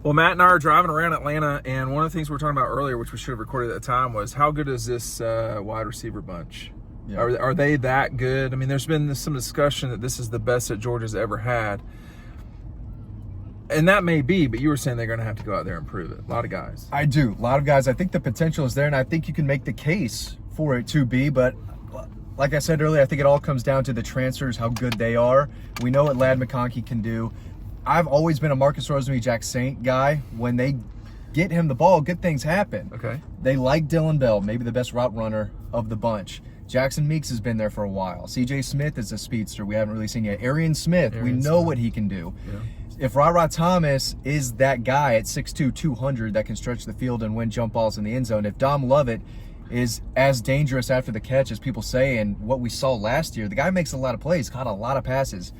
Well, Matt and I are driving around Atlanta, and one of the things we were talking about earlier, which we should have recorded at the time, was how good is this wide receiver bunch? Yeah. Are they that good? I mean, there's been some discussion that this is the best that Georgia's ever had. And that may be, but you were saying they're going to have to go out there and prove it. A lot of guys. I do. A lot of guys. I think the potential is there, and I think you can make the case for it to be, but like I said earlier, I think it all comes down to the transfers, how good they are. We know what Ladd McConkey can do. I've always been a Marcus Rosemary-Jack Saint guy. When they get him the ball, good things happen. Okay. They like Dylan Bell, maybe the best route runner of the bunch. Jackson Meeks has been there for a while. C.J. Smith is a speedster we haven't really seen yet. Arian Smith, we know what he can do. Yeah. If Ra Thomas is that guy at 6'2", 200 that can stretch the field and win jump balls in the end zone, if Dom Lovett is as dangerous after the catch as people say, and what we saw last year, the guy makes a lot of plays, caught a lot of passes.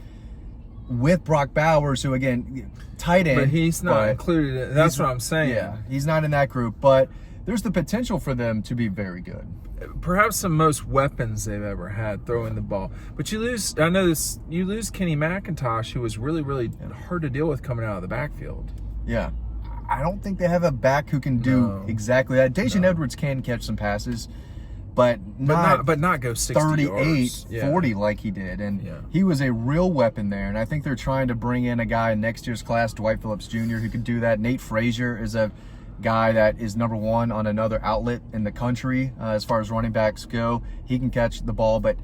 With Brock Bowers, who again, tight end. But he's not included. That's what I'm saying. Yeah, he's not in that group, but there's the potential for them to be very good. Perhaps the most weapons they've ever had throwing the ball. But you lose, I know this, you lose Kenny McIntosh, who was really, really hard to deal with coming out of the backfield. Yeah. I don't think they have a back who can do exactly that. Dejan Edwards can catch some passes, but not go 60 38, yards. 40 like he did. And he was a real weapon there. And I think they're trying to bring in a guy in next year's class, Dwight Phillips Jr., who could do that. Nate Frazier is a guy that is #1 on another outlet in the country as far as running backs go. He can catch the ball, but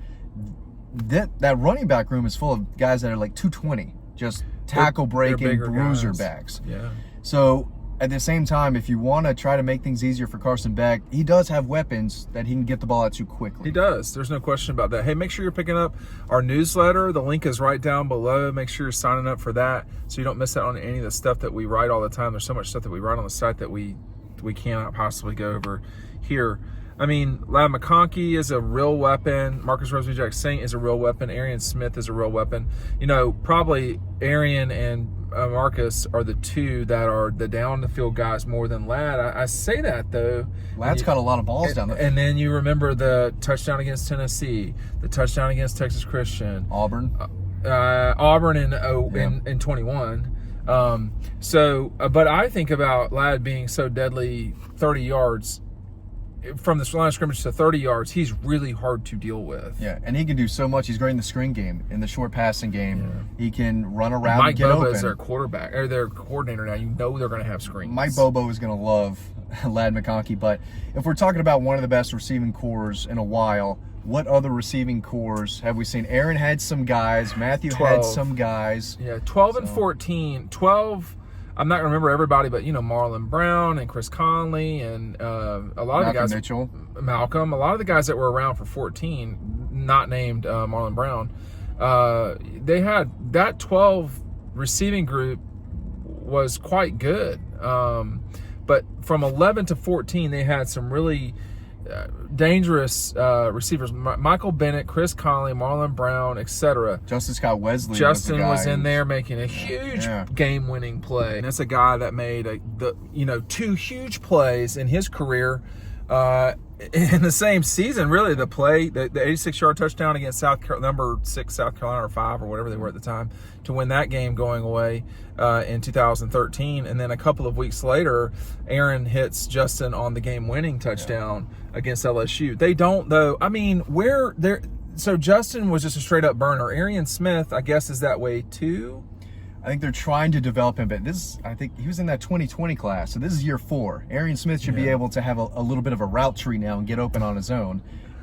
that running back room is full of guys that are like 220, just tackle breaking bruiser backs. Yeah. So at the same time, if you want to try to make things easier for Carson Beck, he does have weapons that he can get the ball out to quickly. He does. There's no question about that. Hey, make sure you're picking up our newsletter. The link is right down below. Make sure you're signing up for that so you don't miss out on any of the stuff that we write all the time. There's so much stuff that we write on the site that we cannot possibly go over here. I mean, Ladd McConkey is a real weapon. Marcus Rosemary-Jack Saint is a real weapon. Arian Smith is a real weapon. You know, probably Arian and Marcus are the two that are the down-the-field guys more than Ladd. I say that, though. Ladd's got a lot of balls down there. And then you remember the touchdown against Tennessee, the touchdown against Texas Christian. Auburn. Auburn in 21. But I think about Ladd being so deadly 30 yards. From the line of scrimmage to 30 yards, he's really hard to deal with. Yeah, and he can do so much. He's great in the screen game, in the short passing game. Yeah. He can run around Mike and get Bobo open. is their quarterback, or their coordinator now. You know they're going to have screens. Mike Bobo is going to love Ladd McConkey. But if we're talking about one of the best receiving cores in a while, what other receiving cores have we seen? Aaron had some guys. Matthew 12. Had some guys. Yeah, 12 and 14. 12... I'm not going to remember everybody, but, you know, Marlon Brown and Chris Conley and a lot of the guys. Mitchell. Malcolm. A lot of the guys that were around for 14, not named Marlon Brown, they had that 12 receiving group was quite good. But from 11 to 14, they had some really dangerous receivers. Michael Bennett, Chris Conley, Marlon Brown, etc. Justin Scott Wesley. Justin was in there making a huge game-winning play. And that's a guy that made 2 huge plays in his career in the same season. Really, the 86-yard touchdown against number 6 South Carolina, or 5 or whatever they were at the time, to win that game going away in 2013. And then a couple of weeks later, Aaron hits Justin on the game-winning touchdown against LSU. They don't, though. I mean, so Justin was just a straight-up burner. Arian Smith, I guess, is that way too. I think they're trying to develop him, but I think he was in that 2020 class, so this is year 4. Arian Smith should be able to have a little bit of a route tree now and get open on his own.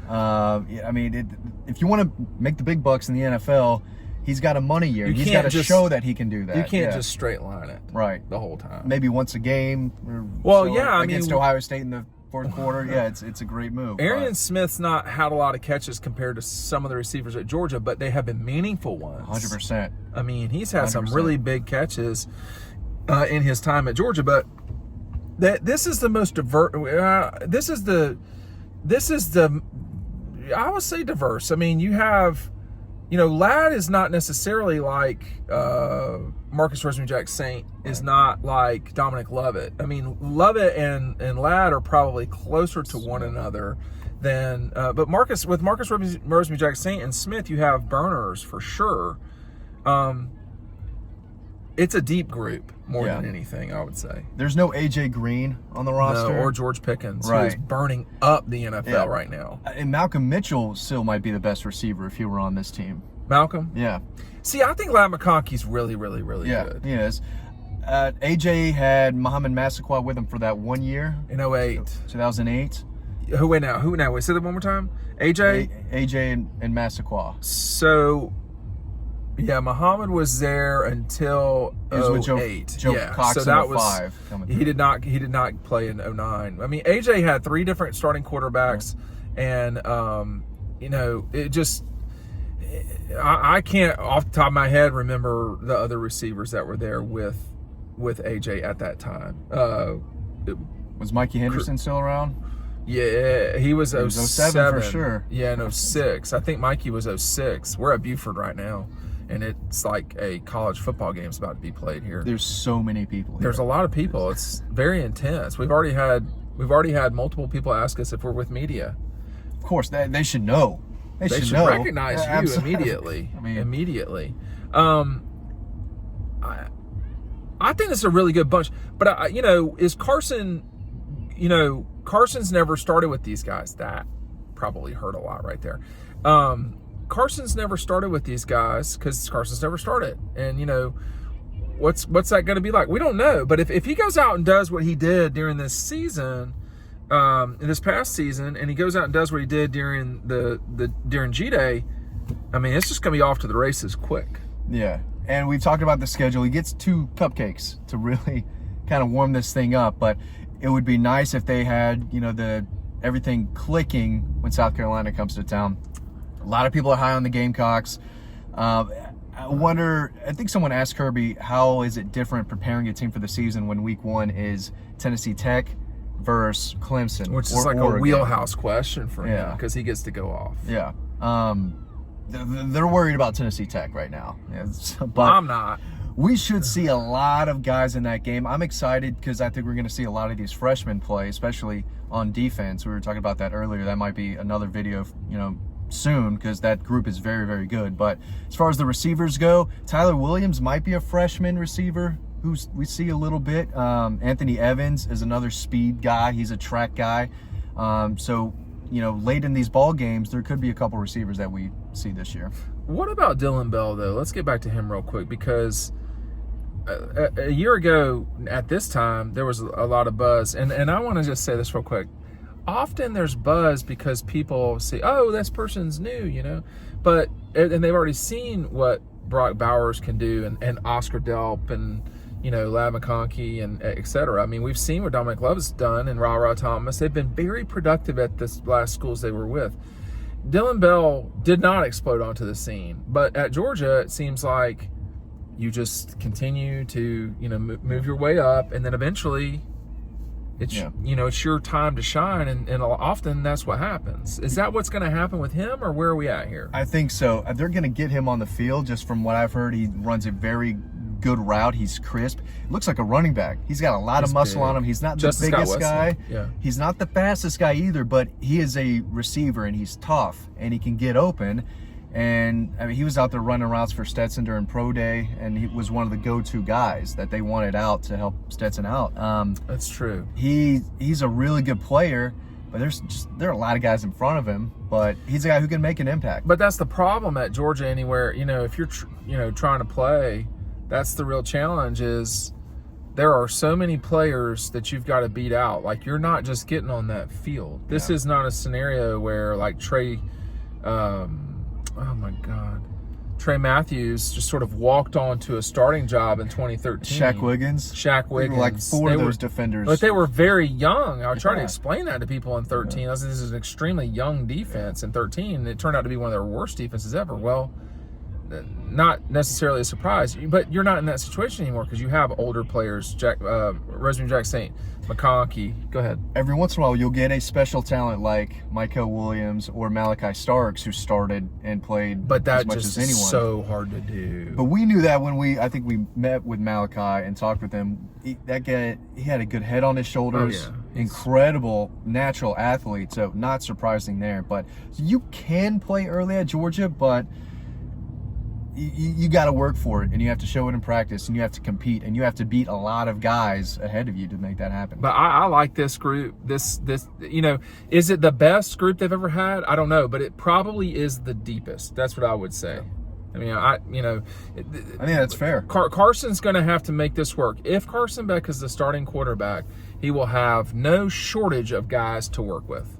I mean, if you want to make the big bucks in the NFL, he's got a money year. He's got to show that he can do that. You can't just straight line it the whole time. Maybe once a game. Against Ohio State in the fourth quarter. Yeah, it's a great move. Arian Smith's not had a lot of catches compared to some of the receivers at Georgia, but they have been meaningful ones. 100%. I mean, he's had some really big catches in his time at Georgia, but this is the most diverse. This is the I would say diverse. I mean, you have, Ladd is not necessarily like Marcus Rosemary-Jack Saint is not like Dominic Lovett. I mean, Lovett and Ladd are probably closer to one another than, but Marcus Rosemary-Jack Saint and Smith, you have burners for sure. it's a deep group more than anything, I would say. There's no AJ Green on the roster. No, or George Pickens, who's burning up the NFL right now. And Malcolm Mitchell still might be the best receiver if he were on this team. Malcolm? Yeah. See, I think Ladd McConkey's really, really, really good. Yeah, he is. AJ had Muhammad Massaquoi with him for that 1 year. In 2008. 2008. Who now? Wait, say that one more time. AJ and Massaquoi. So, yeah, Muhammad was there until 2008. Joe Cox so that in 05. He did not play in 2009. I mean, AJ had 3 different starting quarterbacks, and it just I can't off the top of my head remember the other receivers that were there with AJ at that time. Was Mikey Henderson still around? Yeah, he was 07 for sure. Yeah, and 06. I think Mikey was 06. We're at Buford right now, and it's like a college football game's about to be played here. There's so many people here. There's a lot of people. It's very intense. We've already had multiple people ask us if we're with media. Of course, they should know. They should know. Recognize you absolutely. Immediately. I mean, immediately. I think it's a really good bunch. But is Carson? Carson's never started with these guys. That probably hurt a lot right there. Carson's never started with these guys because Carson's never started. And what's that going to be like? We don't know. But if he goes out and does what he did during this season. In this past season, and he goes out and does what he did during during G-Day, I mean, it's just going to be off to the races quick. Yeah, and we've talked about the schedule. He gets 2 cupcakes to really kind of warm this thing up, but it would be nice if they had, everything clicking when South Carolina comes to town. A lot of people are high on the Gamecocks. I think someone asked Kirby, how is it different preparing a team for the season when week 1 is Tennessee Tech versus Clemson, which is like Oregon. A wheelhouse question for him because he gets to go off. Yeah, they're worried about Tennessee Tech right now. But I'm not. We should see a lot of guys in that game. I'm excited because I think we're going to see a lot of these freshmen play, especially on defense. We were talking about that earlier. That might be another video, soon because that group is very, very good. But as far as the receivers go, Tyler Williams might be a freshman receiver who we see a little bit. Anthony Evans is another speed guy. He's a track guy. So, late in these ball games, there could be a couple receivers that we see this year. What about Dylan Bell, though? Let's get back to him real quick because a year ago at this time, there was a lot of buzz. And I want to just say this real quick. Often there's buzz because people say, oh, this person's new, and they've already seen what Brock Bowers can do and Oscar Delp and, Ladd McConkey and et cetera. I mean, we've seen what Dominic Love's done and Ra Thomas. They've been very productive at the last schools they were with. Dylan Bell did not explode onto the scene, but at Georgia, it seems like you just continue to, move your way up, and then eventually it's, it's your time to shine, and often that's what happens. Is that what's going to happen with him, or where are we at here? I think so. They're going to get him on the field. Just from what I've heard, he runs a very good route. He's crisp. Looks like a running back. He's got a lot of muscle on him. He's not the biggest guy. Yeah. He's not the fastest guy either, but he is a receiver, and he's tough, and he can get open. And I mean, he was out there running routes for Stetson during Pro Day, and he was one of the go-to guys that they wanted out to help Stetson out. That's true. He's a really good player, but there are a lot of guys in front of him. But he's a guy who can make an impact. But that's the problem at Georgia. Anywhere, if you're trying to play, that's the real challenge. Is there are so many players that you've got to beat out. Like, you're not just getting on that field. This is not a scenario where like Trey. Oh my God, Trey Matthews just sort of walked onto a starting job in 2013. Shaq Wiggins. Like 4 of those defenders. But they were very young. I was trying to explain that to people in 13. I was like, this is an extremely young defense in 13. It turned out to be one of their worst defenses ever. Well, not necessarily a surprise, but you're not in that situation anymore because you have older players, Rosemary Jack Saint, McConkey. Go ahead. Every once in a while, you'll get a special talent like Michael Williams or Malachi Starks who started and played as much as anyone. Is so hard to do. But we knew that when I think we met with Malachi and talked with him. That guy, he had a good head on his shoulders. Oh, yeah. Incredible natural athlete, so not surprising there. But you can play early at Georgia, but you got to work for it, and you have to show it in practice, and you have to compete, and you have to beat a lot of guys ahead of you to make that happen. But I like this group. This is it the best group they've ever had? I don't know, but it probably is the deepest. That's what I would say. I mean, I think that's fair. Carson's going to have to make this work. If Carson Beck is the starting quarterback, he will have no shortage of guys to work with.